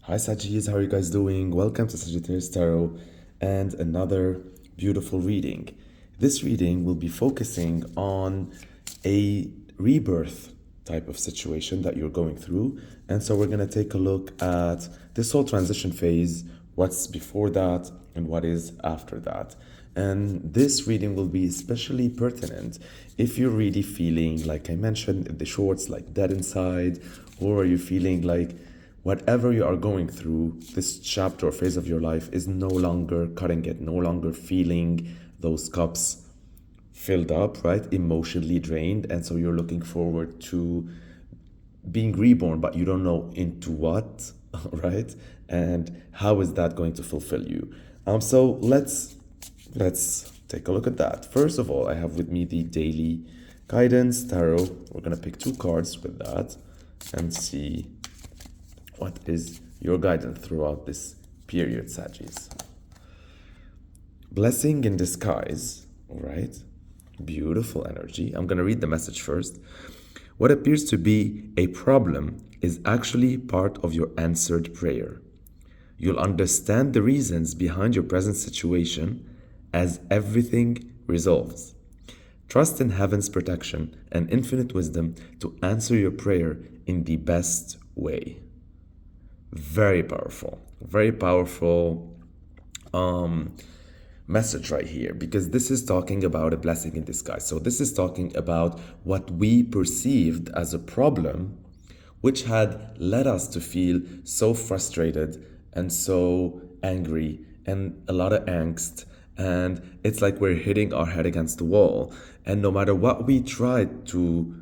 Hi Sagittarius, how are you guys doing? Welcome to Sagittarius Tarot and another beautiful reading. This reading will be focusing on a rebirth type of situation that you're going through. And so we're going to take a look at this whole transition phase, what's before that, and what is after that. And this reading will be especially pertinent if you're really feeling, like I mentioned in the shorts, like dead inside, or you're feeling like whatever you are going through, this chapter or phase of your life is no longer cutting it, no longer feeling those cups filled up, right? Emotionally drained. And so you're looking forward to being reborn, but you don't know into what, right? And how is that going to fulfill you? So let's take a look at that. First of all, I have with me the daily guidance tarot. We're gonna pick two cards with that and see what is your guidance throughout this period, Sagis. Blessing in disguise, all right? Beautiful energy. I'm gonna read the message first. What appears to be a problem is actually part of your answered prayer. You'll understand the reasons behind your present situation as everything resolves. Trust in heaven's protection and infinite wisdom to answer your prayer in the best way. Very powerful message right here, because this is talking about a blessing in disguise. So this is talking about what we perceived as a problem, which had led us to feel so frustrated and so angry and a lot of angst. And it's like we're hitting our head against the wall. And no matter what we tried to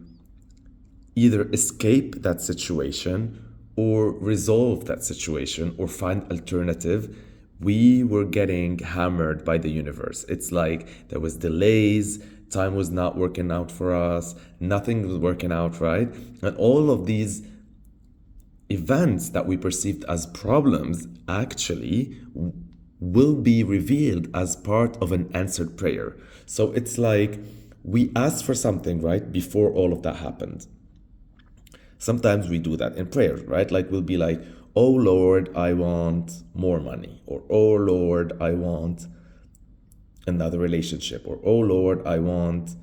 either escape that situation or resolve that situation or find alternative, we were getting hammered by the universe. It's like there was delays, time was not working out for us, nothing was working out, right? And all of these events that we perceived as problems actually will be revealed as part of an answered prayer. So it's like we asked for something, right, before all of that happened. Sometimes we do that in prayer, right? Like we'll be like, oh Lord, I want more money, or oh Lord, I want another relationship, or oh Lord, I want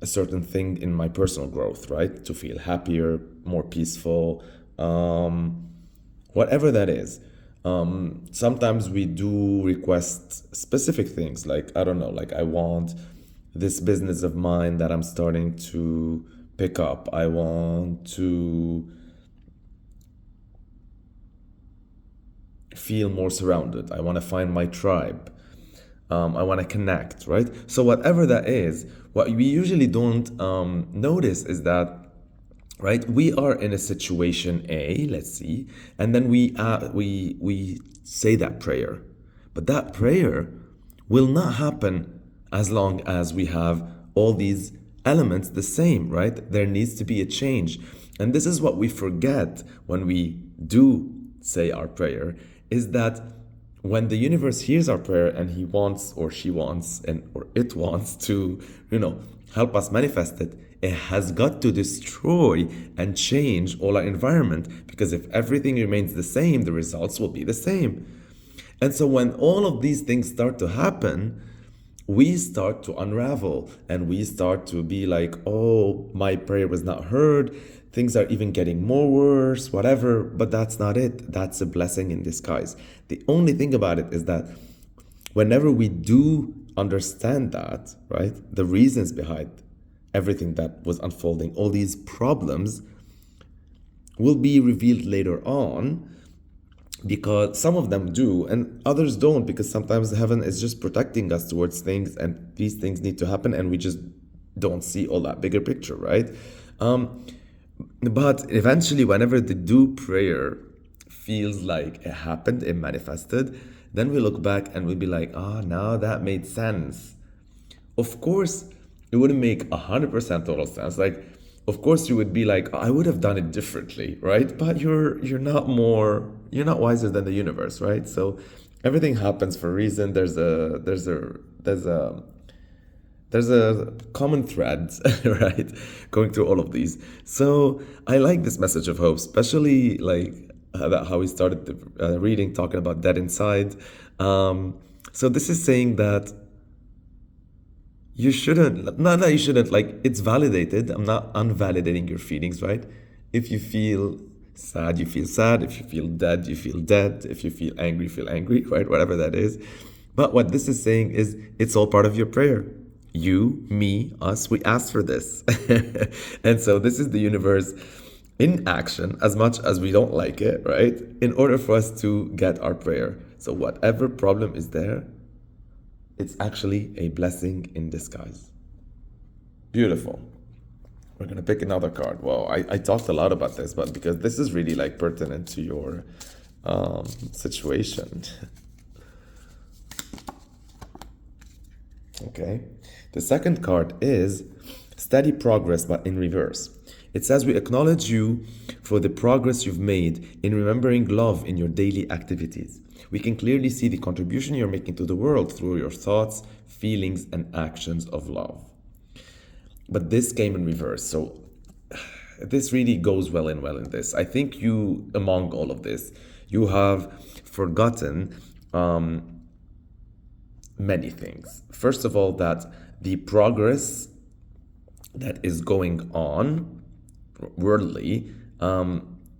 a certain thing in my personal growth, right? To feel happier, more peaceful, whatever that is. Sometimes we do request specific things, like, I don't know, like I want this business of mine that I'm starting to pick up. I want to feel more surrounded. I want to find my tribe. I want to connect, right? So whatever that is, what we usually don't notice is that, right, we are in a situation A, let's see, and then we say that prayer, but that prayer will not happen as long as we have all these elements the same, right? There needs to be a change. And this is what we forget when we do say our prayer, is that when the universe hears our prayer and he wants, or she wants, and or it wants to, help us manifest it, it has got to destroy and change all our environment, because if everything remains the same, the results will be the same. And so when all of these things start to happen, we start to unravel and we start to be like, oh, my prayer was not heard. Things are even getting more worse, whatever. But that's not it. That's a blessing in disguise. The only thing about it is that whenever we do understand that, right, the reasons behind everything that was unfolding, all these problems will be revealed later on, because some of them do and others don't, because sometimes heaven is just protecting us towards things, and these things need to happen and we just don't see all that bigger picture, right? But eventually, whenever the do prayer feels like it happened, it manifested, then we look back and we'll be like, now that made sense. Of course, it wouldn't make 100% total sense. Like, of course, you would be like, I would have done it differently, right? But you're not wiser than the universe, right? So everything happens for a reason. There's a common thread, right, going through all of these. So I like this message of hope, especially like That how we started the reading, talking about dead inside. So this is saying that you shouldn't, no, you shouldn't, like, it's validated. I'm not unvalidating your feelings, right? If you feel sad, you feel sad. If you feel dead, you feel dead. If you feel angry, right? Whatever that is. But what this is saying is it's all part of your prayer. You, me, us, we asked for this. And so this is the universe in action, as much as we don't like it, right? In order for us to get our prayer. So whatever problem is there, it's actually a blessing in disguise. Beautiful. We're going to pick another card. Well, I talked a lot about this, but because this is really like pertinent to your situation. Okay. The second card is steady progress, but in reverse. It says, we acknowledge you for the progress you've made in remembering love in your daily activities. We can clearly see the contribution you're making to the world through your thoughts, feelings, and actions of love. But this came in reverse. So this really goes well in this. I think you, among all of this, you have forgotten many things. First of all, that the progress that is going on worldly,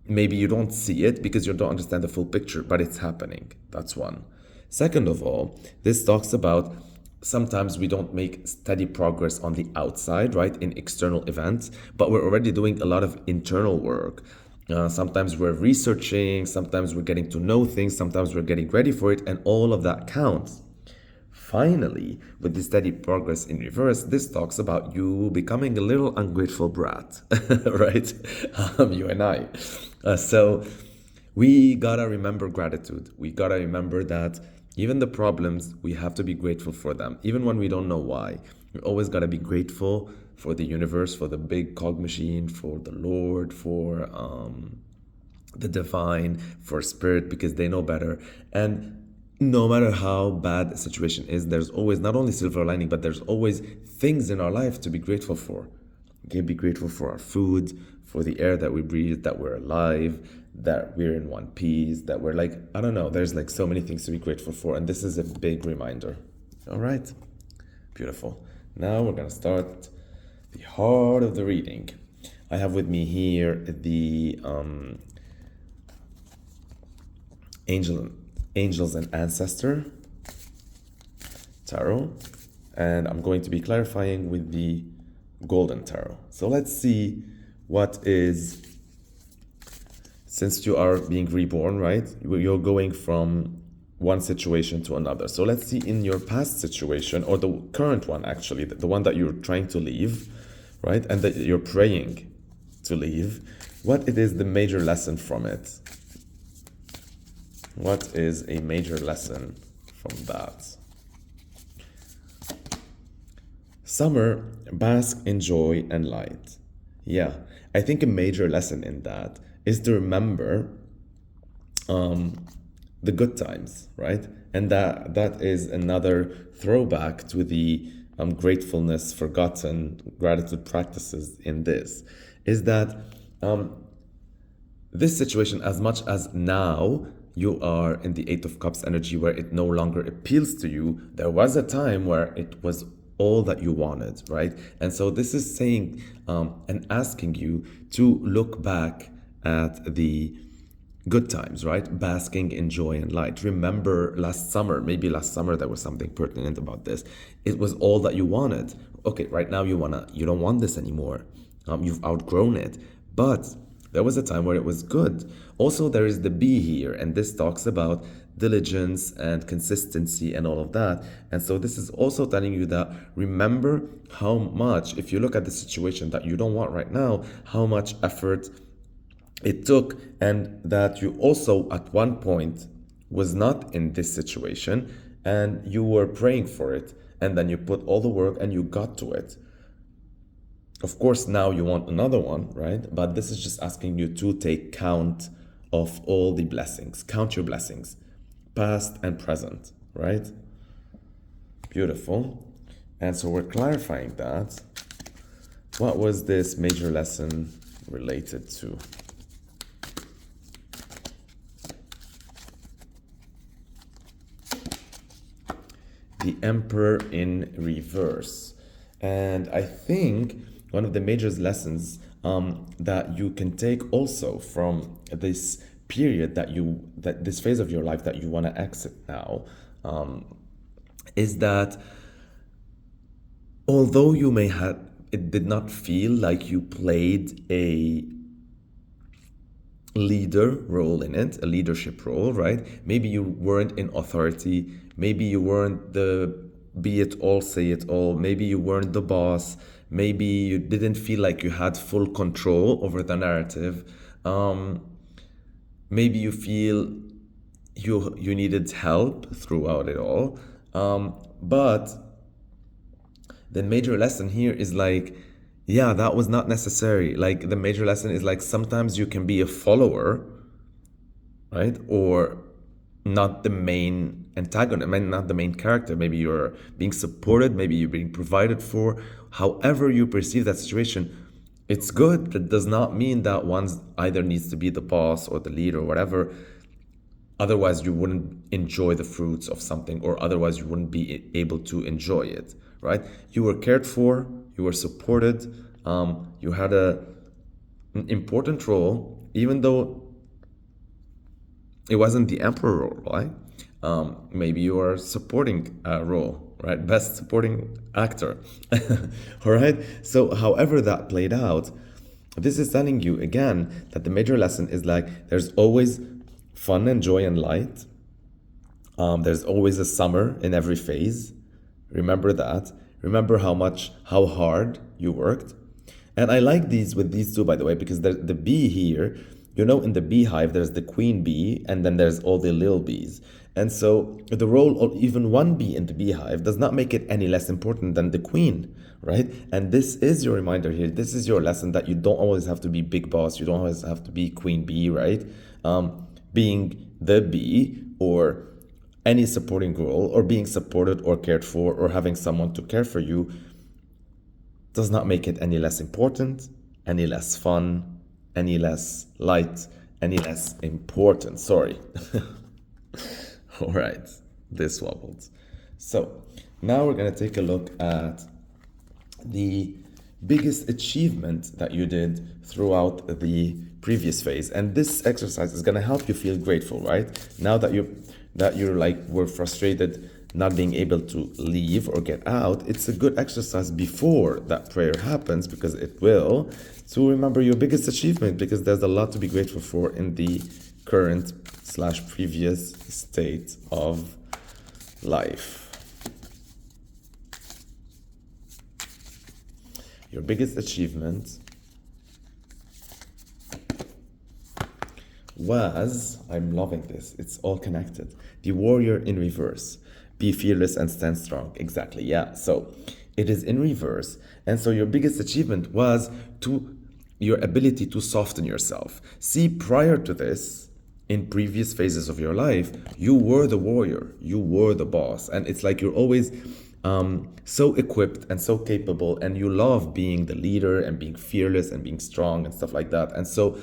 maybe you don't see it because you don't understand the full picture, but it's happening. That's one. Second of all, this talks about sometimes we don't make steady progress on the outside, right, in external events, but we're already doing a lot of internal work. Sometimes we're researching, sometimes we're getting to know things, sometimes we're getting ready for it, and all of that counts. Finally, with the steady progress in reverse, this talks about you becoming a little ungrateful brat, right? You and I. So we gotta remember gratitude. We gotta remember that even the problems, we have to be grateful for them, even when we don't know why. We always gotta be grateful for the universe, for the big cog machine, for the Lord, for the divine, for spirit, because they know better. And no matter how bad a situation is, there's always not only silver lining, but there's always things in our life to be grateful for. Okay, be grateful for our food, for the air that we breathe, that we're alive, that we're in one piece, that we're like, I don't know, there's like so many things to be grateful for. And this is a big reminder. All right, beautiful. Now we're going to start the heart of the reading. I have with me here the Angels and Ancestor Tarot, and I'm going to be clarifying with the Golden Tarot. So let's see what is, since you are being reborn, right? You're going from one situation to another. So let's see in your past situation, or the current one actually, the one that you're trying to leave, right? And that you're praying to leave, what it is the major lesson from it. What is a major lesson from that? Summer, bask in joy and light. Yeah, I think a major lesson in that is to remember the good times, right? And that is another throwback to the gratefulness, forgotten gratitude practices in this, is that this situation, as much as now you are in the Eight of Cups energy where it no longer appeals to you, there was a time where it was all that you wanted, right? And so this is saying and asking you to look back at the good times, right? Basking in joy and light. Remember last summer, maybe last summer there was something pertinent about this. It was all that you wanted. Okay, right now you don't want this anymore. You've outgrown it. But there was a time where it was good. Also, there is the B here, and this talks about diligence and consistency and all of that. And so this is also telling you that remember how much, if you look at the situation that you don't want right now, how much effort it took, and that you also at one point was not in this situation and you were praying for it, and then you put all the work and you got to it. Of course, now you want another one, right? But this is just asking you to take count of all the blessings. Count your blessings, past and present, right? Beautiful. And so we're clarifying that. What was this major lesson related to? the Emperor in reverse. And I think one of the major lessons that you can take also from this period that this phase of your life that you want to exit now, is that although you may have, it did not feel like you played a leader role in it, a leadership role, right? Maybe you weren't in authority, maybe you weren't the be it all, say it all, maybe you weren't the boss, maybe you didn't feel like you had full control over the narrative. Maybe you feel you needed help throughout it all. But the major lesson here is like, yeah, that was not necessary. Like the major lesson is like sometimes you can be a follower, right? Or not the main antagonist, not the main character. Maybe you're being supported, maybe you're being provided for. However you perceive that situation, it's good. That does not mean that one either needs to be the boss or the leader or whatever. Otherwise, you wouldn't enjoy the fruits of something, or otherwise, you wouldn't be able to enjoy it, right? You were cared for, you were supported, you had an important role, even though it wasn't the emperor role, right? Maybe you are supporting role, right? Best supporting actor, all right? So, however that played out, this is telling you again that the major lesson is like there's always fun and joy and light. There's always a summer in every phase. Remember that. Remember how hard you worked. And I like these with these two, by the way, because the bee here, in the beehive, there's the queen bee, and then there's all the little bees. And so the role of even one bee in the beehive does not make it any less important than the queen, right? And this is your reminder here. This is your lesson that you don't always have to be big boss. You don't always have to be queen bee, right? Being the bee or any supporting role, or being supported or cared for, or having someone to care for you does not make it any less important, any less fun, any less light, any less important. Sorry. All right, this wobbled. So now we're going to take a look at the biggest achievement that you did throughout the previous phase. And this exercise is going to help you feel grateful, right? Now that you're like, were frustrated not being able to leave or get out, it's a good exercise before that prayer happens, because it will, to remember your biggest achievement, because there's a lot to be grateful for in the current / previous state of life. Your biggest achievement was, I'm loving this, it's all connected, the warrior in reverse. Be fearless and stand strong. Exactly, yeah. So it is in reverse. And so your biggest achievement was your ability to soften yourself. See, prior to this, in previous phases of your life, you were the warrior, you were the boss. And it's like you're always so equipped and so capable, and you love being the leader and being fearless and being strong and stuff like that. And so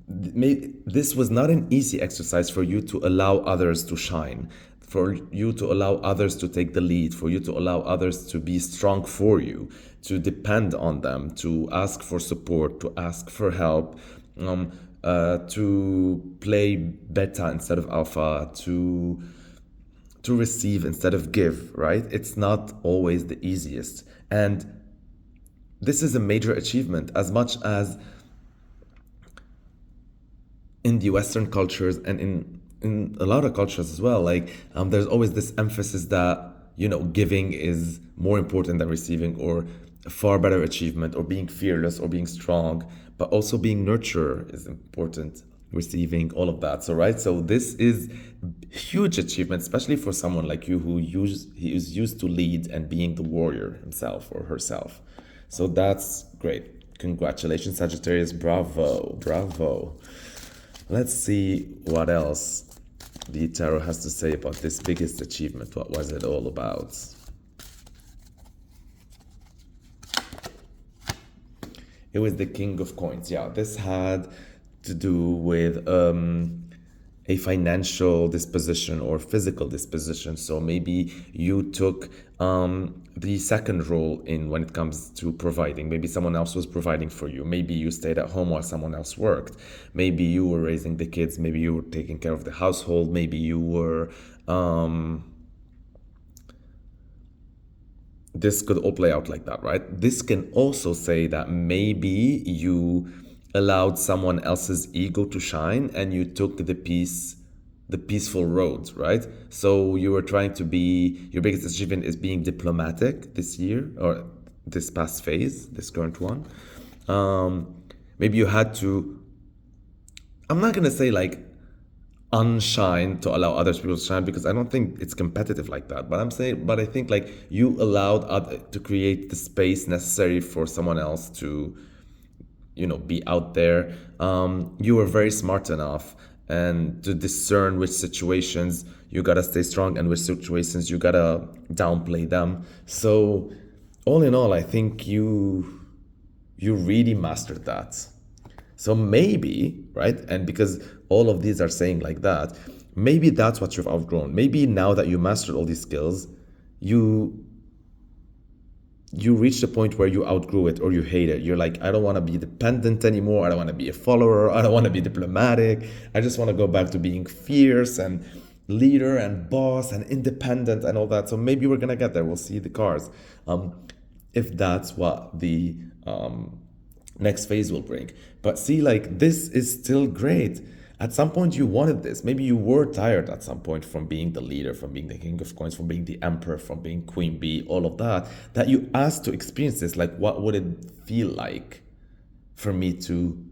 this was not an easy exercise for you to allow others to shine, for you to allow others to take the lead, for you to allow others to be strong for you, to depend on them, to ask for support, to ask for help, to play beta instead of alpha, to receive instead of give, right? It's not always the easiest. And this is a major achievement, as much as in the Western cultures and in a lot of cultures as well, like there's always this emphasis that giving is more important than receiving, or a far better achievement, or being fearless, or being strong, but also being nurturer is important, receiving, all of that. So this is huge achievement, especially for someone like you he is used to lead and being the warrior himself or herself. So that's great. Congratulations, Sagittarius. Bravo. Let's see what else the tarot has to say about this biggest achievement. What was it all about? It was the King of Coins. Yeah, this had to do with a financial disposition or physical disposition. So maybe you took the second role in when it comes to providing. Maybe someone else was providing for you. Maybe you stayed at home while someone else worked. Maybe you were raising the kids. Maybe you were taking care of the household. Maybe you were this could all play out like that, right? This can also say that maybe you allowed someone else's ego to shine and you took the peaceful road, right? So you were trying to be, your biggest achievement is being diplomatic this year or this past phase, this current one. Maybe you had to, I'm not gonna say like unshine to allow other people to shine because I don't think it's competitive like that. But I think like you allowed to create the space necessary for someone else to, be out there. You were very smart enough and to discern which situations you gotta stay strong and which situations you gotta downplay them. So all in all, I think you really mastered that. So maybe, right? And because all of these are saying like that, maybe that's what you've outgrown. Maybe now that you mastered all these skills, you reached a point where you outgrew it or you hate it. You're like, I don't want to be dependent anymore. I don't want to be a follower. I don't want to be diplomatic. I just want to go back to being fierce and leader and boss and independent and all that. So maybe we're gonna get there. We'll see the cars. If that's what the next phase will bring. But see, like this is still great. At some point you wanted this. Maybe you were tired at some point from being the leader, from being the king of coins, from being the emperor, from being queen bee, all of that you asked to experience this. Like, what would it feel like for me to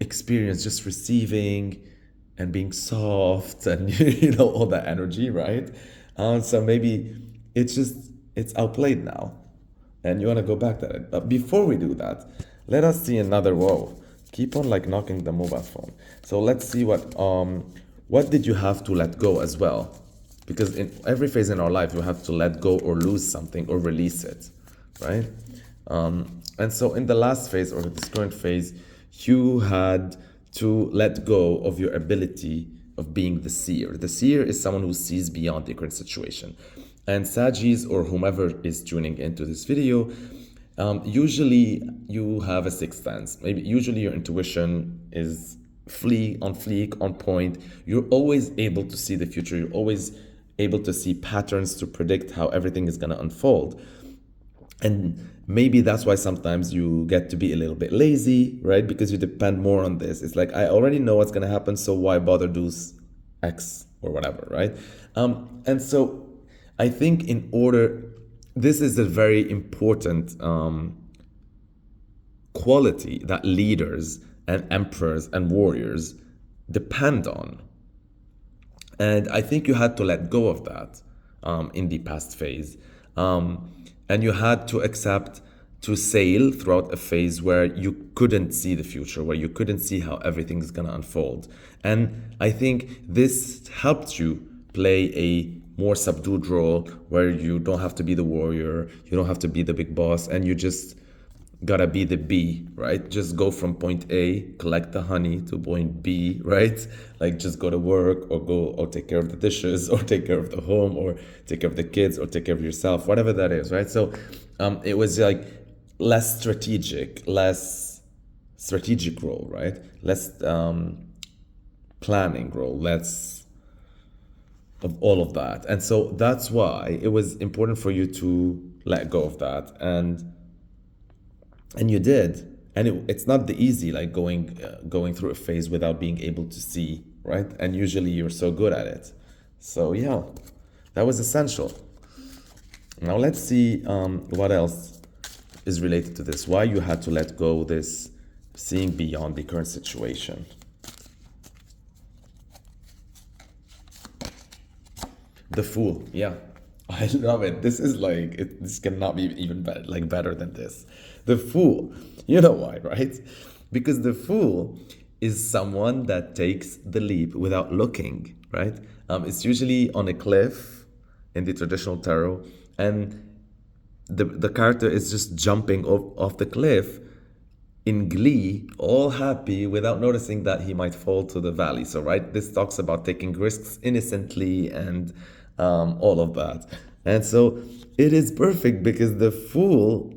experience just receiving and being soft and all that energy, right? So maybe it's outplayed now and you want to go back to it. But before we do that, let us see another. Whoa, keep on like knocking the mobile phone. So let's see what did you have to let go as well? Because in every phase in our life, you have to let go or lose something or release it, right? And so in the last phase or this current phase, you had to let go of your ability of being the seer. The seer is someone who sees beyond the current situation. And Sagis or whomever is tuning into this video, usually you have a sixth sense. Maybe usually your intuition is on fleek, on point. You're always able to see the future. You're always able to see patterns to predict how everything is going to unfold. And maybe that's why sometimes you get to be a little bit lazy, right? Because you depend more on this. It's like, I already know what's going to happen, so why bother do X or whatever, right? And so I think this is a very important quality that leaders and emperors and warriors depend on. And I think you had to let go of that in the past phase. And you had to accept to sail throughout a phase where you couldn't see the future, where you couldn't see how everything is going to unfold. And I think this helped you play a more subdued role where you don't have to be the warrior, you don't have to be the big boss, and you just gotta be the bee, right? Just go from point A, collect the honey, to point B, right? Like just go to work or take care of the dishes or take care of the home or take care of the kids or take care of yourself, whatever that is, right? So it was like less strategic role, right? Less planning role, less of all of that. And so that's why it was important for you to let go of that. And you did. And it's not the easy, like going through a phase without being able to see, right? And usually you're so good at it. So yeah, that was essential. Now let's see what else is related to this. Why you had to let go this seeing beyond the current situation. The Fool, yeah. I love it. This is like, this cannot be even better than this. The Fool, you know why, right? Because the Fool is someone that takes the leap without looking, right? It's usually on a cliff in the traditional tarot, and the character is just jumping off the cliff in glee, all happy without noticing that he might fall to the valley. So, right, this talks about taking risks innocently and all of that. And so it is perfect because the fool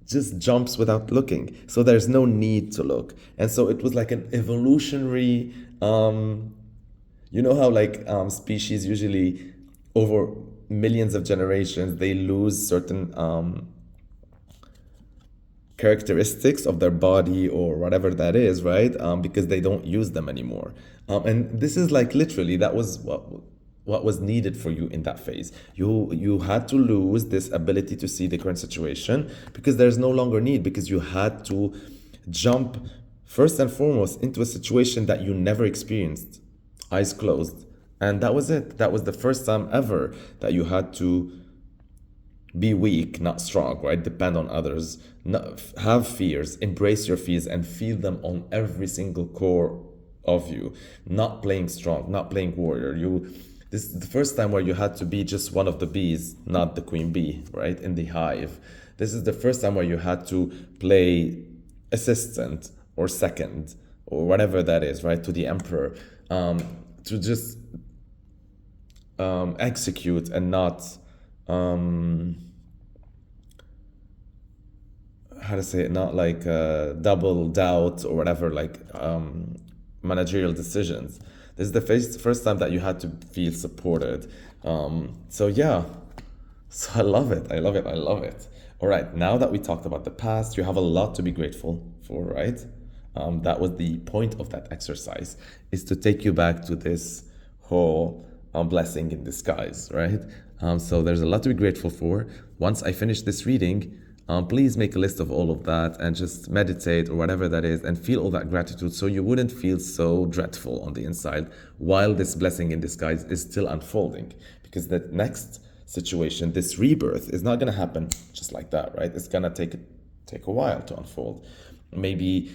just jumps without looking. So there's no need to look. And so it was like an evolutionary, you know how like species usually over millions of generations, they lose certain characteristics of their body or whatever that is, right? Because they don't use them anymore. And this is like literally that was what was needed for you in that phase. You had to lose this ability to see the current situation because there's no longer need, because you had to jump first and foremost into a situation that you never experienced, eyes closed. And that was it. That was the first time ever that you had to be weak, not strong, right? Depend on others, not, have fears, embrace your fears and feel them on every single core of you. Not playing strong, not playing warrior. This is the first time where you had to be just one of the bees, not the queen bee, right? In the hive. This is the first time where you had to play assistant or second or whatever that is, right? To the emperor, to just execute and not how to say it, not like double doubt or whatever, like managerial decisions. This is the first time that you had to feel supported. So yeah, so I love it. I love it. I love it. All right, now that we talked about the past, you have a lot to be grateful for, right? That was the point of that exercise, is to take you back to this whole blessing in disguise, right? So there's a lot to be grateful for. Once I finish this reading, please make a list of all of that and just meditate or whatever that is and feel all that gratitude so you wouldn't feel so dreadful on the inside while this blessing in disguise is still unfolding. Because the next situation, this rebirth, is not going to happen just like that, right? It's going to take a while to unfold. Maybe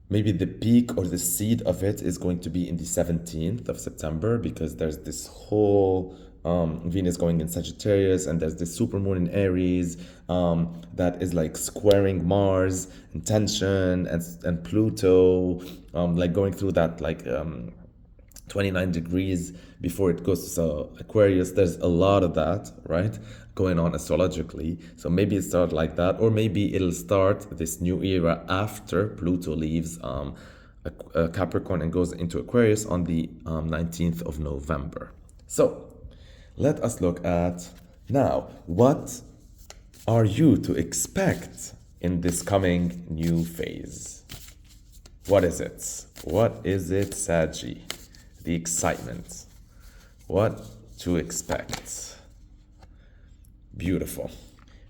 maybe the peak or the seed of it is going to be in the 17th of September, because there's this whole Venus going in Sagittarius, and there's this supermoon in Aries that is like squaring Mars and tension and Pluto, like going through that like 29 degrees before it goes to Aquarius. There's a lot of that, right, going on astrologically. So maybe it started like that, or maybe it'll start this new era after Pluto leaves Capricorn and goes into Aquarius on the 19th of November. So let us look at now, what are you to expect in this coming new phase? What is it? What is it, Saggy? The excitement. What to expect? Beautiful.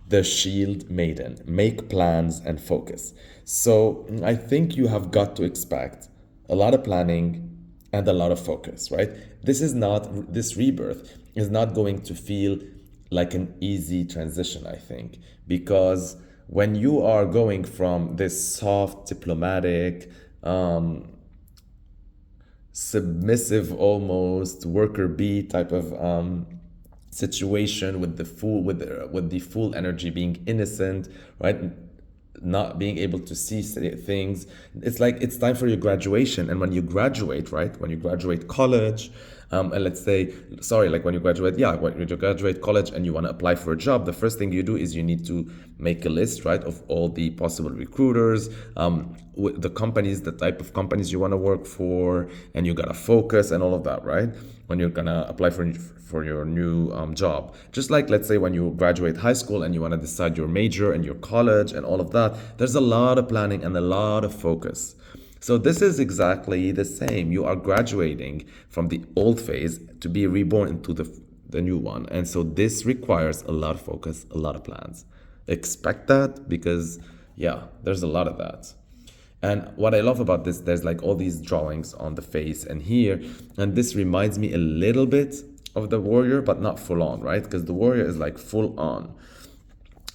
The Shield Maiden. Make plans and focus. So I think you have got to expect a lot of planning and a lot of focus, right? This rebirth is not going to feel like an easy transition, I think, because when you are going from this soft, diplomatic, submissive, almost worker bee type of situation with the full energy, being innocent, right? Not being able to see things. It's like it's time for your graduation, and when you graduate, right? When you graduate college, and let's say, sorry, like when you graduate, when you graduate college and you want to apply for a job, the first thing you do is you need to make a list, right, of all the possible recruiters, the companies, the type of companies you want to work for, and you gotta focus and all of that, right? When you're gonna apply for your new job. Just like, let's say, when you graduate high school and you want to decide your major and your college and all of that, there's a lot of planning and a lot of focus. So this is exactly the same. You are graduating from the old phase to be reborn into the new one. And so this requires a lot of focus, a lot of plans. Expect that, because there's a lot of that. And what I love about this, there's like all these drawings on the face and here, and this reminds me a little bit of the warrior, but not full on, right? Because the warrior is like full on.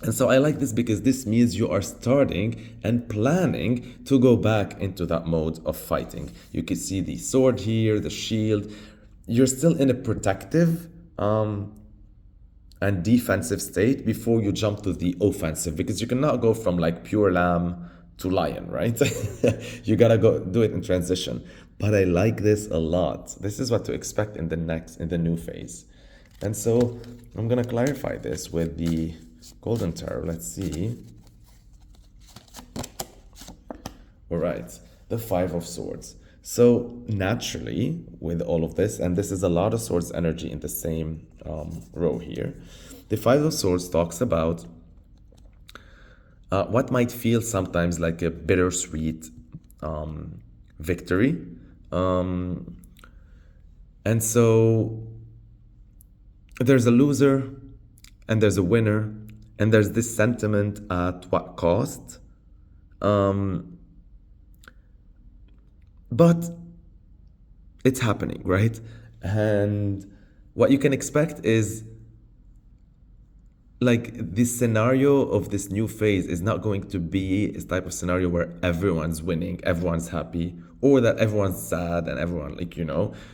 And so I like this because this means you are starting and planning to go back into that mode of fighting. You can see the sword here, the shield. You're still in a protective and defensive state before you jump to the offensive, because you cannot go from like pure lamb to lion, right? You gotta go do it in transition. But I like this a lot. This is what to expect in the new phase. And so I'm gonna clarify this with the golden tarot. Let's see. All right, the Five of Swords. So naturally, with all of this, and this is a lot of swords energy in the same row here, the Five of Swords talks about what might feel sometimes like a bittersweet victory. And so there's a loser and there's a winner, and there's this sentiment at what cost. But it's happening, right? And what you can expect is like this scenario of this new phase is not going to be a type of scenario where everyone's winning, everyone's happy, or that everyone's sad and everyone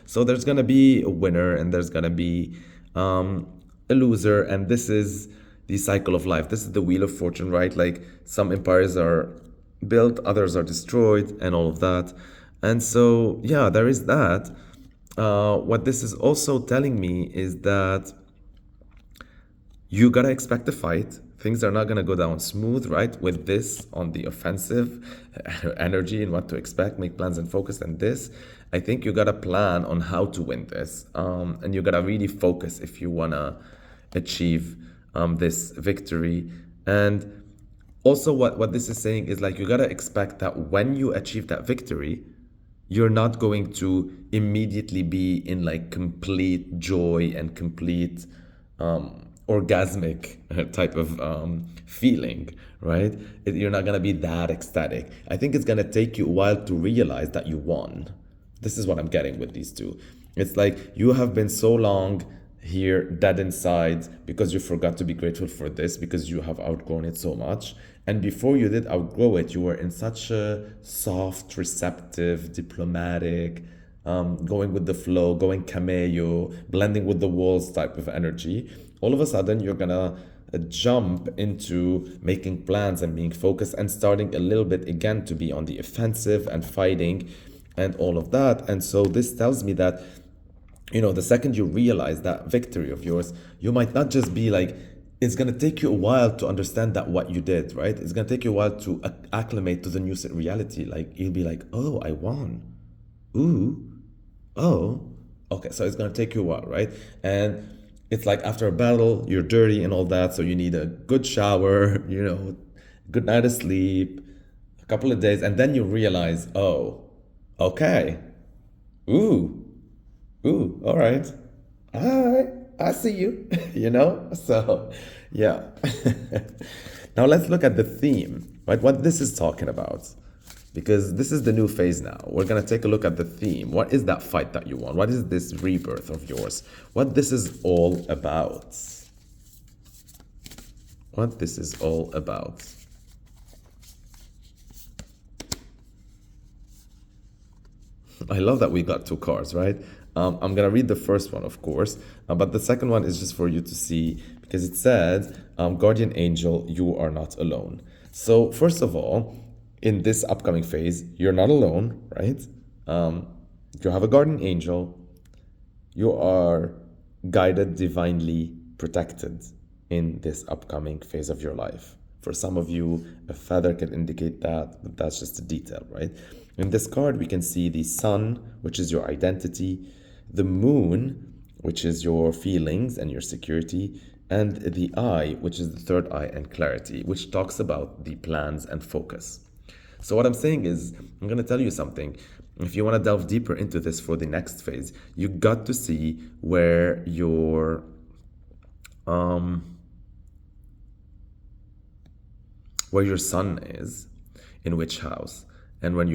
So there's gonna be a winner and there's gonna be a loser, and this is the cycle of life. This is the wheel of fortune, right? Like some empires are built, others are destroyed, and all of that. And so yeah, there is that. What this is also telling me is that you gotta expect a fight. Things are not gonna go down smooth, right? With this on the offensive energy and what to expect, make plans and focus. And this, I think you gotta plan on how to win this, and you gotta really focus if you wanna achieve this victory. And also, what this is saying is like you gotta expect that when you achieve that victory, you're not going to immediately be in like complete joy and complete orgasmic type of feeling, right? You're not gonna be that ecstatic. I think it's gonna take you a while to realize that you won. This is what I'm getting with these two. It's like you have been so long here dead inside because you forgot to be grateful for this, because you have outgrown it so much. And before you did outgrow it, you were in such a soft, receptive, diplomatic, going with the flow, going cameo, blending with the walls type of energy. All of a sudden, you're gonna jump into making plans and being focused and starting a little bit again to be on the offensive and fighting and all of that. And so this tells me that, the second you realize that victory of yours, you might not just be like, it's going to take you a while to understand that what you did, right? It's going to take you a while to acclimate to the new reality. Like, you'll be like, oh, I won. Ooh, oh, okay. So it's going to take you a while, right? And it's like after a battle, you're dirty and all that. So you need a good shower, good night of sleep, a couple of days. And then you realize, oh, okay. Ooh, all right. I see you, So, yeah. Now let's look at the theme, right? What this is talking about. Because this is the new phase now. We're going to take a look at the theme. What is that fight that you want? What is this rebirth of yours? What this is all about. What this is all about. I love that we got two cards, right? I'm going to read the first one, of course, but the second one is just for you to see, because it said, Guardian Angel, you are not alone. So first of all, in this upcoming phase, you're not alone, right? You have a Guardian Angel. You are guided, divinely protected in this upcoming phase of your life. For some of you, a feather can indicate that, but that's just a detail, right? In this card, we can see the sun, which is your identity, the moon, which is your feelings and your security, and the eye, which is the third eye and clarity, which talks about the plans and focus. So what I'm saying is, I'm going to tell you something. If you want to delve deeper into this for the next phase, you got to see where your sun is, in which house, and where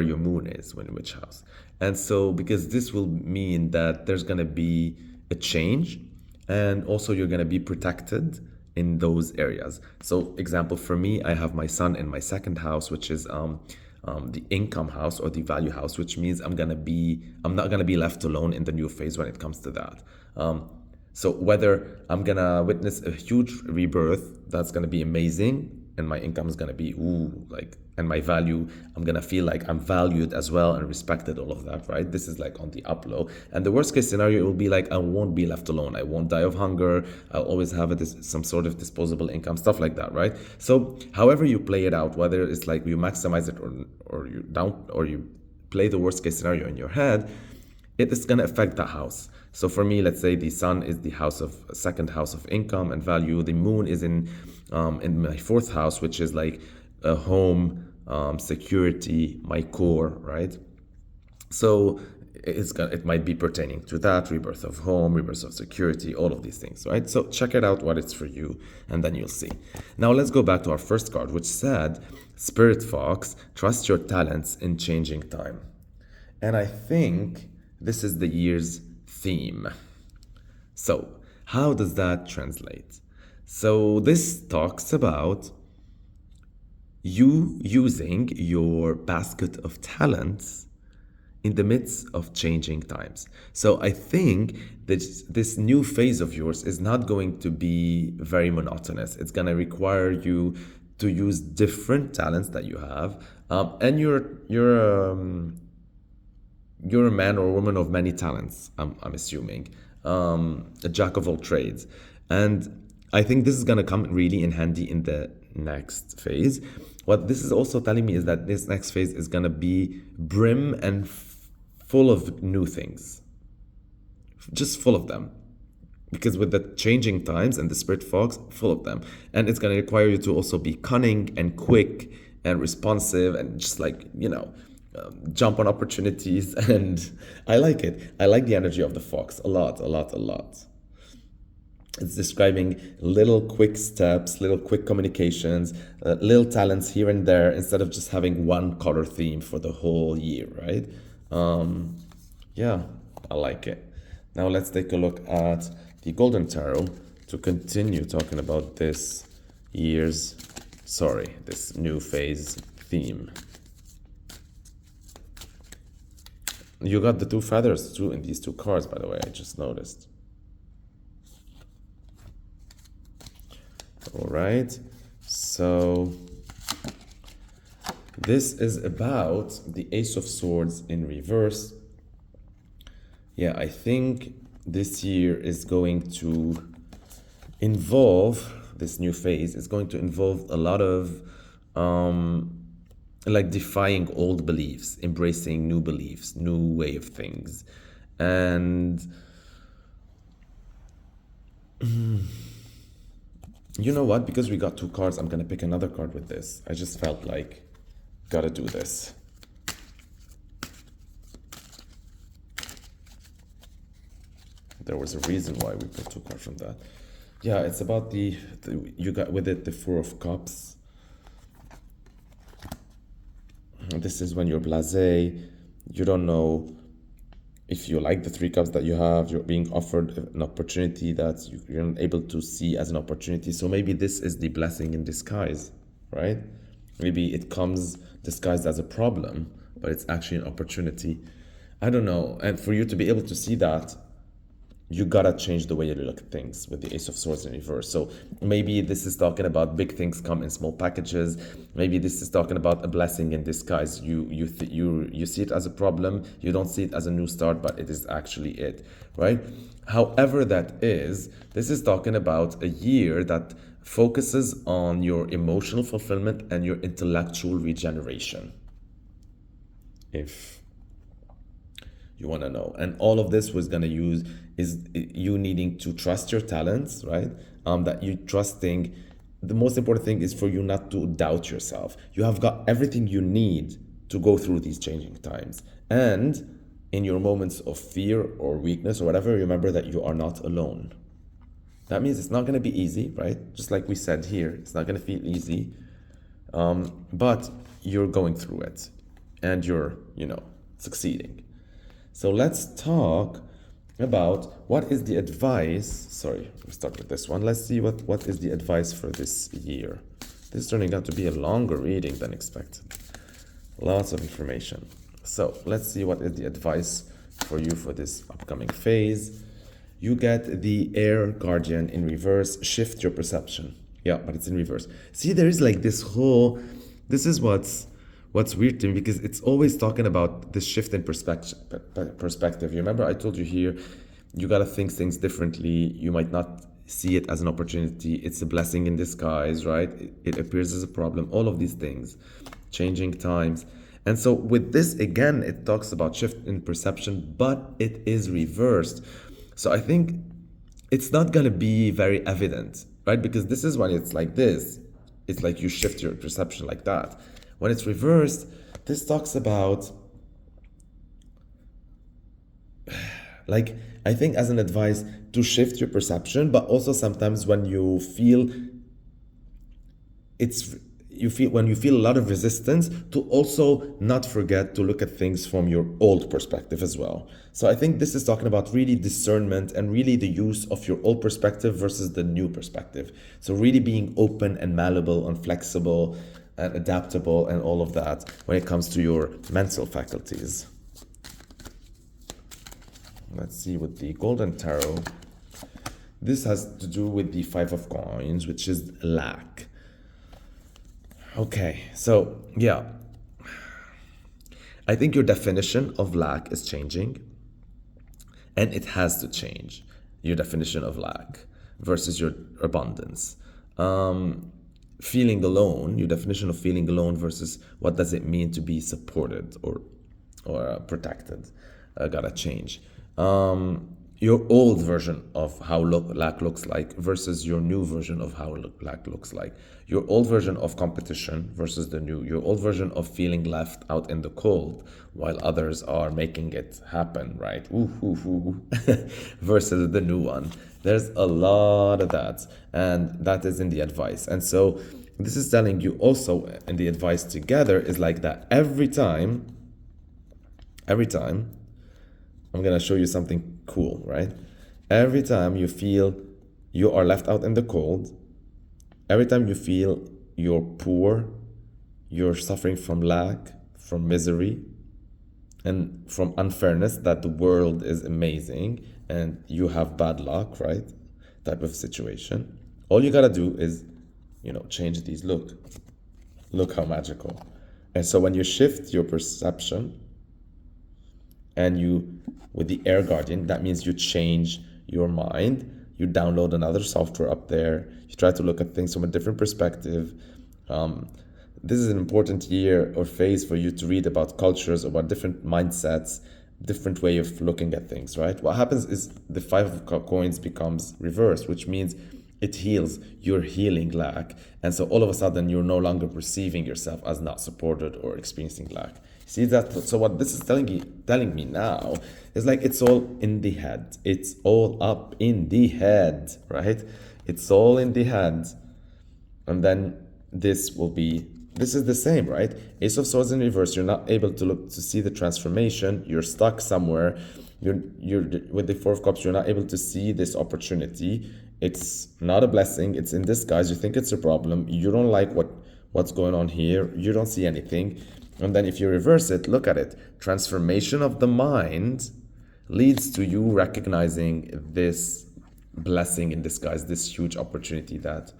your moon is, in which house. And so, because this will mean that there's going to be a change, and also you're going to be protected in those areas. So, example, for me, I have my sun in my second house, which is the income house or the value house, which means I'm not going to be left alone in the new phase when it comes to that. So whether I'm gonna witness a huge rebirth, that's gonna be amazing, and my income is gonna be ooh, like, and my value, I'm gonna feel like I'm valued as well and respected, all of that, right? This is like on the up low. And the worst case scenario, it will be like I won't be left alone. I won't die of hunger. I'll always have some sort of disposable income, stuff like that, right? So however you play it out, whether it's like you maximize it or you don't, or you play the worst case scenario in your head, it is going to affect the house. So for me, let's say the sun is the second house of income and value. The moon is in my fourth house, which is like a home, security, my core, right? So it might be pertaining to that rebirth of home, rebirth of security, all of these things, right? So check it out what it's for you, and then you'll see. Now let's go back to our first card, which said, Spirit Fox, trust your talents in changing time. And I think this is the year's theme. So how does that translate? So this talks about you using your basket of talents in the midst of changing times. So I think that this new phase of yours is not going to be very monotonous. It's going to require you to use different talents that you have, and you're a man or a woman of many talents, I'm assuming, a jack of all trades. And I think this is going to come really in handy in the next phase. What this is also telling me is that this next phase is going to be brim and full of new things, just full of them. Because with the changing times and the Spirit Fox, full of them. And it's going to require you to also be cunning and quick and responsive and just like, jump on opportunities. And I like it. I like the energy of the fox a lot, a lot, a lot. It's describing little quick steps, little quick communications, little talents here and there, instead of just having one color theme for the whole year, right? Yeah, I like it. Now let's take a look at the Golden Tarot to continue talking about this new phase theme. You got the two feathers too in these two cards, by the way, I just noticed. All right, so this is about the Ace of Swords in reverse. Yeah, I think this year is going to involve, this new phase is going to involve a lot of like defying old beliefs, embracing new beliefs, new way of things. And you know what? Because we got two cards, I'm going to pick another card with this. I just felt like, gotta do this. There was a reason why we put two cards from that. Yeah, it's about you got with it the Four of Cups. This is when you're blasé. You don't know if you like the three cups that you have. You're being offered an opportunity that you're not able to see as an opportunity. So maybe this is the blessing in disguise, right? Maybe it comes disguised as a problem, but it's actually an opportunity. I don't know. And for you to be able to see that, you gotta change the way you look at things with the Ace of Swords in reverse. So maybe this is talking about big things come in small packages. Maybe this is talking about a blessing in disguise. You see it as a problem. You don't see it as a new start, but it is actually it, right? However that is, this is talking about a year that focuses on your emotional fulfillment and your intellectual regeneration, if you want to know. And all of this was going to use is you needing to trust your talents, right? That you trusting. The most important thing is for you not to doubt yourself. You have got everything you need to go through these changing times. And in your moments of fear or weakness or whatever, remember that you are not alone. That means it's not going to be easy, right? Just like we said here, it's not going to feel easy. But you're going through it and you're, succeeding. So let's talk about what is the advice. Sorry, we'll start with this one. Let's see what is the advice for this year. This is turning out to be a longer reading than expected. Lots of information. So let's see what is the advice for you for this upcoming phase. you get the air guardian in reverse, shift your perception. Yeah, but it's in reverse. See, there is like this whole, this is what's weird to me, because it's always talking about this shift in perspective. You remember I told you here, you got to think things differently. You might not see it as an opportunity. It's a blessing in disguise, right? It appears as a problem. All of these things, changing times. And so with this, again, it talks about shift in perception, but it is reversed. So I think it's not going to be very evident, right? Because this is when it's like this. It's like you shift your perception like that. When it's reversed, this talks about, like, I think as an advice to shift your perception, but also sometimes when you feel when you feel a lot of resistance, to also not forget to look at things from your old perspective as well. So I think this is talking about really discernment and really the use of your old perspective versus the new perspective. So really being open and malleable and flexible and adaptable and all of that when it comes to your mental faculties. Let's see with the Golden Tarot. This has to do with the Five of Coins, which is lack. Okay, so yeah, I think your definition of lack is changing, and it has to change. Your definition of lack versus your abundance. Feeling alone, your definition of feeling alone versus what does it mean to be supported or protected, gotta change. Your old version of how lack looks like versus your new version of how lack looks like. Your old version of competition versus the new. Your old version of feeling left out in the cold while others are making it happen, right? Ooh, ooh, ooh. Versus the new one. There's a lot of that, and that is in the advice. And so this is telling you also in the advice together is like that every time, I'm gonna show you something cool, right? Every time you feel you are left out in the cold, every time you feel you're poor, you're suffering from lack, from misery, and from unfairness, that the world is amazing and you have bad luck, right? Type of situation. All you gotta do is, change these. Look how magical. And so when you shift your perception, and with the Air Guardian, that means you change your mind, you download another software up there, you try to look at things from a different perspective. This is an important year or phase for you to read about cultures, about different mindsets, different way of looking at things, right? What happens is the Five of Coins becomes reversed, which means it heals. You're healing lack. And so all of a sudden, you're no longer perceiving yourself as not supported or experiencing lack. See that? So what this is telling me now is like it's all in the head. It's all up in the head, right? It's all in the head. And then this is the same, right? Ace of Swords in reverse. You're not able to see the transformation. You're stuck somewhere. You're with the Four of Cups. You're not able to see this opportunity. It's not a blessing. It's in disguise. You think it's a problem. You don't like what's going on here. You don't see anything. And then if you reverse it, look at it. Transformation of the mind leads to you recognizing this blessing in disguise, this huge opportunity that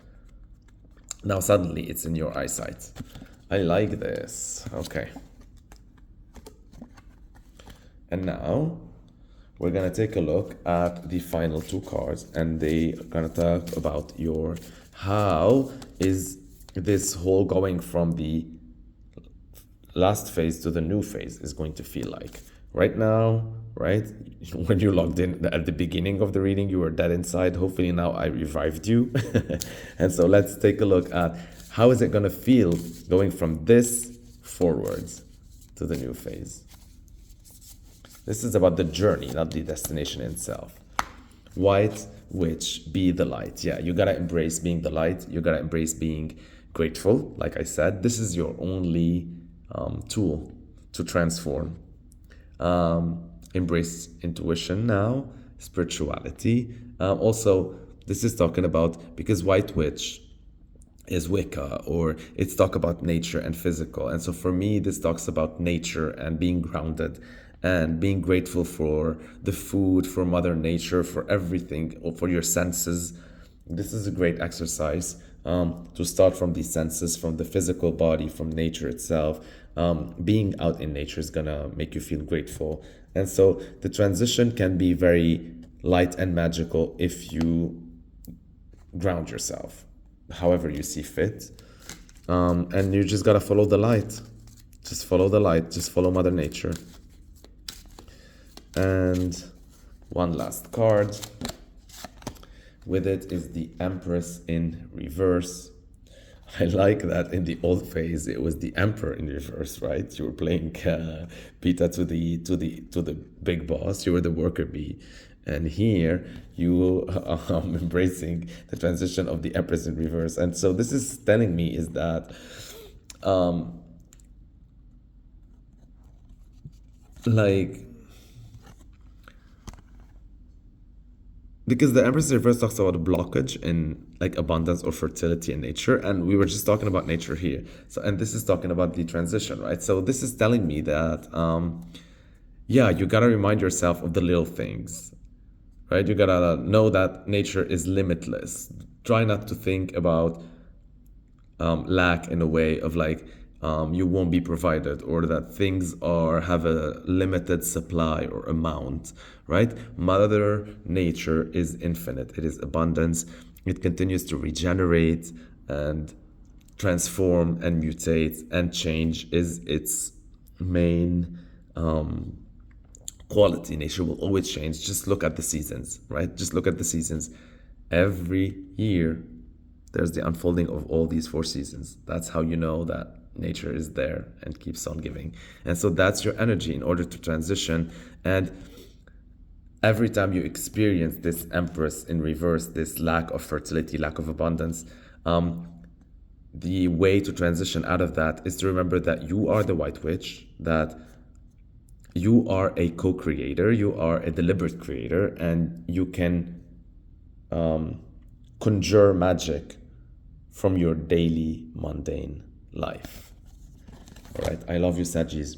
now suddenly it's in your eyesight. I like this. Okay. And now we're going to take a look at the final two cards, and they are going to talk about how is this whole going from the last phase to the new phase is going to feel like. Right now, right? When you logged in at the beginning of the reading, you were dead inside. Hopefully now I revived you. And so let's take a look at how is it going to feel going from this forwards to the new phase. This is about the journey, not the destination itself. White Witch, be the light. Yeah, you got to embrace being the light. You got to embrace being grateful. Like I said, this is your only tool to transform. Embrace intuition now, spirituality. Also, this is talking about, because White Witch is Wicca, or it's talk about nature and physical. And so for me, this talks about nature and being grounded and being grateful for the food, for Mother Nature, for everything, or for your senses. This is a great exercise to start from these senses, from the physical body, from nature itself. Being out in nature is gonna make you feel grateful. And so the transition can be very light and magical if you ground yourself, however you see fit. And you just gotta follow the light. Just follow the light, just follow Mother Nature. And one last card. With it is the Empress in reverse. I like that in the old phase it was the Emperor in reverse, right? You were playing Pita to the big boss. You were the worker bee, and here you embracing the transition of the Empress in reverse. And so this is telling me is that like, because the Empress reverse talks about blockage in like abundance or fertility in nature, and we were just talking about nature here. So, and this is talking about the transition, right? So this is telling me that yeah, you gotta remind yourself of the little things, right? You gotta know that nature is limitless. Try not to think about lack in a way of like you won't be provided, or that things are have a limited supply or amount, right? Mother Nature is infinite. It is abundance. It continues to regenerate and transform and mutate, and change is its main quality. Nature will always change. Just look at the seasons, right? Just look at the seasons. Every year there's the unfolding of all these 4 seasons. That's how you know that nature is there and keeps on giving. And so that's your energy in order to transition. And every time you experience this Empress in reverse, this lack of fertility, lack of abundance, the way to transition out of that is to remember that you are the White Witch, that you are a co-creator, you are a deliberate creator, and you can conjure magic from your daily mundane life. All right, I love you, Sagis.